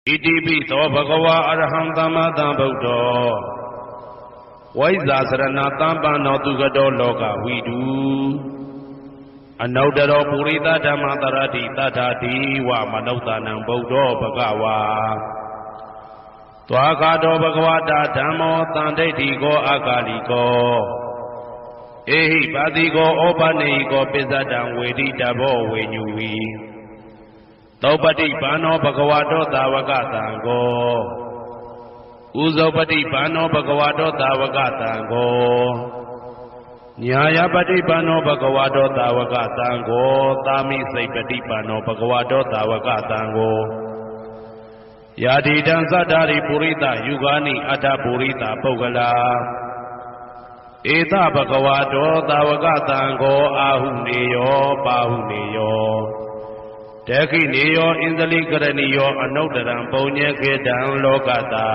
ဣတိပိသောဘဂဝါအရဟံသမ္မာသမ္ဗုဒ္ဓောဝိဇ္ဇာစရဏသမ္ပန္နောသူကတောလောကဝိတုအနုတ္တရောပုရိသဓမ္မတရတိတထာတိဝမနုဿာနံဗုဒ္ဓောဘဂဝါသွားခါတောဘဂဝတာဓမ္မောတန်ဋိဋ္ဌိကောအာဂါလိကောဧဟိပါတိကောဩပနေဟိကောပိစ္ဆတံဝေတိတဘောဝေညူဝီသောပတိဘာနောဘဂဝတောသာဝကတံကိုဥဇောပတိဘာနောဘဂဝတောသာဝကတံကိုညာယပတိဘာနောဘဂဝတောသာဝကတံကိုသာမိစိတ်ပတိဘာနောဘဂဝတောသာဝကတံကိုယာတိတံသတ္တာရိပုရိသယုဂာနိအတ္တပုရိသပုဂ္ဂလာဧတဘဂဝတောသာဝကတံကိုအာဟုနေယောပါဟုနေယောတေခိနေယောဣန္ဒလိကရဏီယောအနုတ္တရံပုံညေခေတံလောကတာ